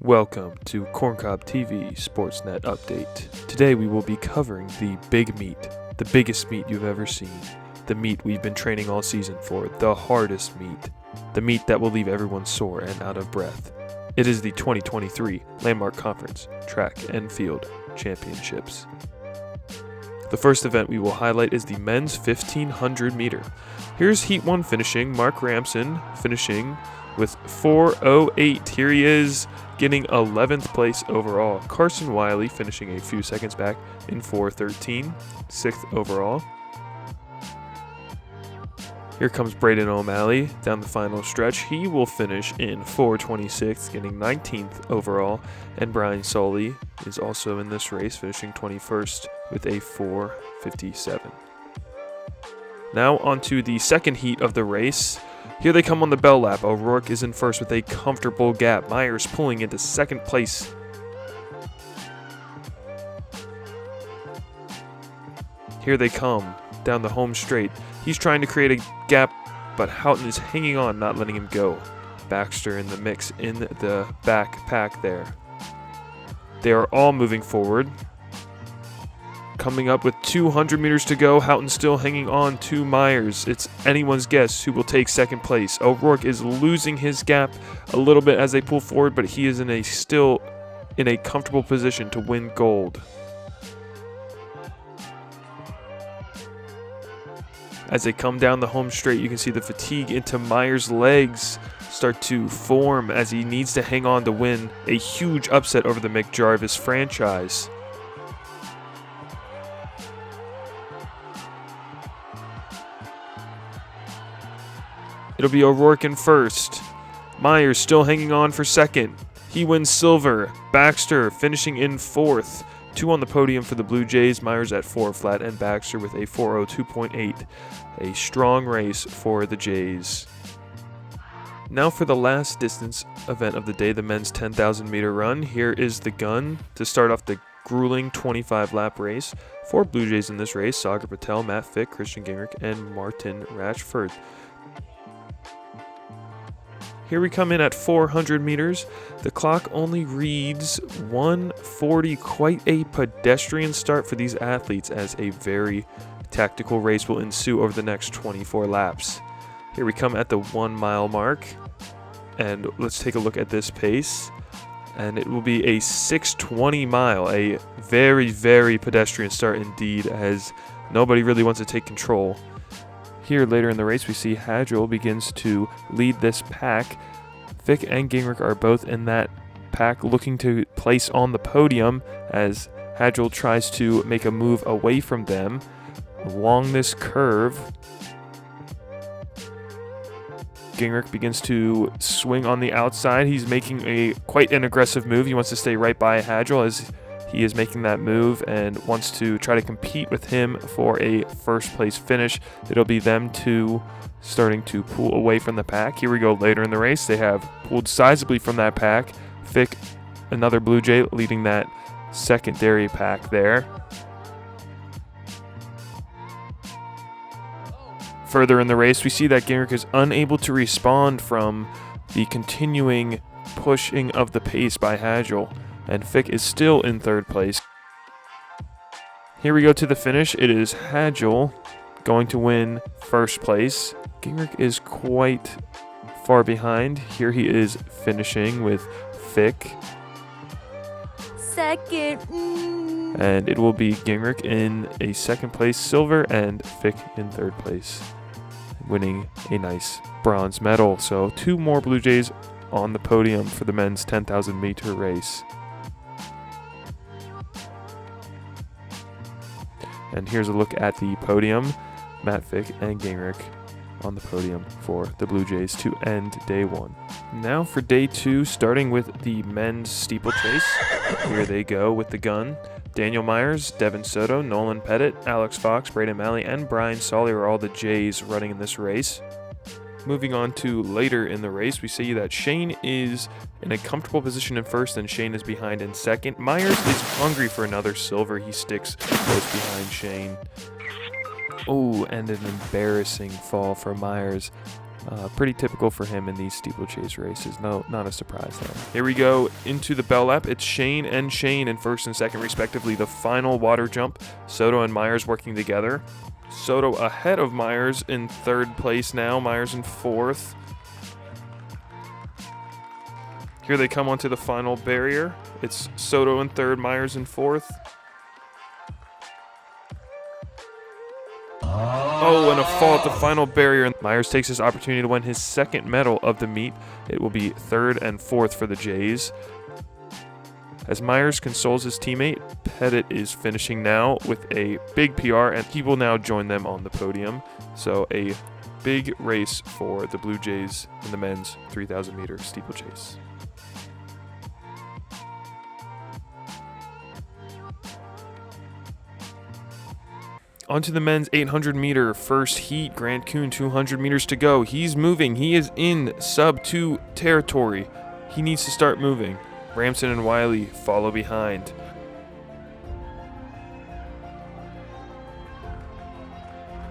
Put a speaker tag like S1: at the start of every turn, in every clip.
S1: Welcome to CornCob TV Sportsnet Update. Today we will be covering the big meet, the biggest meet you've ever seen, the meet we've been training all season for, the hardest meet, the meet that will leave everyone sore and out of breath. It is the 2023 Landmark Conference Track and Field Championships. The first event we will highlight is the men's 1500 meter. Here's Heat 1 finishing, Mark Ramson finishing with 4:08. Here he is, getting 11th place overall. Carson Wiley finishing a few seconds back in 4:13, 6th overall. Here comes Braden O'Malley down the final stretch. He will finish in 4:26, getting 19th overall. And Brian Soley is also in this race, finishing 21st with a 4:57. Now onto the second heat of the race. Here they come on the bell lap. O'Rourke is in first with a comfortable gap. Myers pulling into second place. Here they come down the home straight. He's trying to create a gap, but Houghton is hanging on, not letting him go. Baxter in the mix in the back pack there. They are all moving forward. Coming up with 200 meters to go, Houghton still hanging on to Myers. It's anyone's guess who will take second place. O'Rourke is losing his gap a little bit as they pull forward, but he is still in a comfortable position to win gold. As they come down the home straight, you can see the fatigue into Myers' legs start to form as he needs to hang on to win a huge upset over the McJarvis franchise. It'll be O'Rourke in first. Myers still hanging on for second. He wins silver. Baxter finishing in fourth. 2 on the podium for the Blue Jays. Myers at 4 flat and Baxter with a 4:02.8. A strong race for the Jays. Now for the last distance event of the day, the men's 10,000 meter run. Here is the gun to start off the grueling 25-lap race. 4 Blue Jays in this race: Sagar Patel, Matt Fick, Christian Gingrich, and Martin Rashford. Here we come in at 400 meters. The clock only reads 1:40. Quite a pedestrian start for these athletes as a very tactical race will ensue over the next 24 laps. Here we come at the 1 mile mark. And let's take a look at this pace. And it will be a 6:20 mile. A very, very pedestrian start indeed, as nobody really wants to take control. Here later in the race, we see Hadrill begins to lead this pack. Fick and Gingrich are both in that pack, looking to place on the podium as Hadrill tries to make a move away from them along this curve. Gingrich begins to swing on the outside. He's making quite an aggressive move. He wants to stay right by Hadrill as he is making that move and wants to try to compete with him for a first place finish. It'll be them two starting to pull away from the pack. Here we go later in the race. They have pulled sizably from that pack. Fick, another Blue Jay, leading that secondary pack there. Further in the race, we see that Gingrich is unable to respond from the continuing pushing of the pace by Hadrill. And Fick is still in third place. Here we go to the finish. It is Hadrill going to win first place. Gingrich is quite far behind. Here he is finishing with Fick.
S2: Second.
S1: And it will be Gingrich in a second place silver and Fick in third place, winning a nice bronze medal. So 2 more Blue Jays on the podium for the men's 10,000 meter race. And here's a look at the podium. Matt Fick and Gingrich on the podium for the Blue Jays to end day 1. Now for day 2, starting with the men's steeplechase. Here they go with the gun. Daniel Myers, Devin Soto, Nolan Pettit, Alex Fox, Braden Malley, and Brian Solly are all the Jays running in this race. Moving on to later in the race, we see that Shane is in a comfortable position in first and Shane is behind in second. Myers is hungry for another silver. He sticks close behind Shane. Oh, and an embarrassing fall for Myers. Pretty typical for him in these steeplechase races. No, not a surprise there. Here we go into the bell lap. It's Shane and Shane in first and second, respectively. The final water jump. Soto and Myers working together. Soto ahead of Myers in third place now. Myers in fourth. Here they come onto the final barrier. It's Soto in third, Myers in fourth. Oh, and a fall at the final barrier. Myers takes this opportunity to win his second medal of the meet. It will be third and fourth for the Jays. As Myers consoles his teammate, Pettit is finishing now with a big PR, and he will now join them on the podium. So a big race for the Blue Jays in the men's 3,000-meter steeplechase. Onto the men's 800-meter first heat. Grant Kuhn, 200 meters to go. He's moving. He is in sub-2 territory. He needs to start moving. Ramson and Wiley follow behind.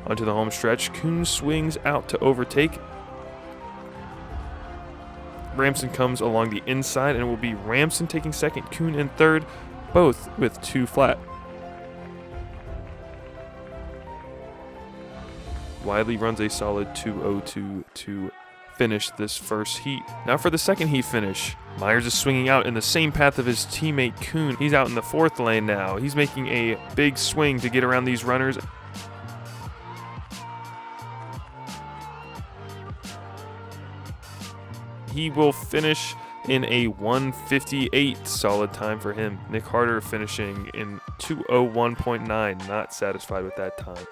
S1: Onto the home stretch. Kuhn swings out to overtake. Ramson comes along the inside, and it will be Ramson taking second, Kuhn in third, both with 2 flat. Wiley runs a solid 2:02 to finish this first heat. Now for the second heat finish. Myers is swinging out in the same path of his teammate Kuhn. He's out in the 4th lane now. He's making a big swing to get around these runners. He will finish in a 1:58, solid time for him. Nick Harder finishing in 2:01.9, not satisfied with that time.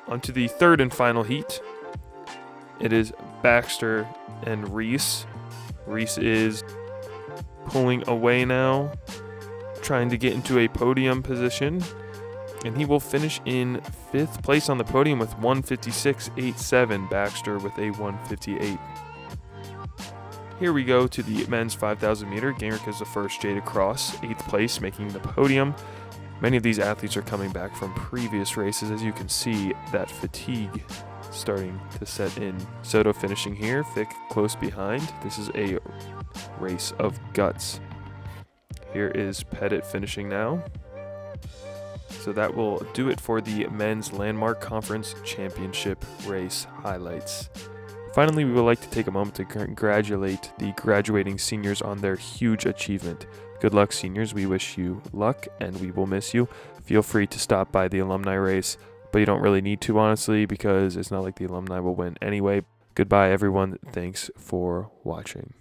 S1: Onto the third and final heat. It is Baxter and Reese. Reese is pulling away now, trying to get into a podium position, and he will finish in 5th place on the podium with 1:56.87. Baxter with a 1:58. Here we go to the men's 5,000 meter. Gingrich is the first J to cross, 8th place, making the podium. Many of these athletes are coming back from previous races. As you can see, that fatigue starting to set in. Soto finishing here, Fick close behind. This is a race of guts. Here is Pettit finishing now. So that will do it for the men's Landmark Conference Championship race highlights. Finally, we would like to take a moment to congratulate the graduating seniors on their huge achievement. Good luck, seniors. We wish you luck, and we will miss you. Feel free to stop by the alumni race, but you don't really need to, honestly, because it's not like the alumni will win anyway. Goodbye, everyone. Thanks for watching.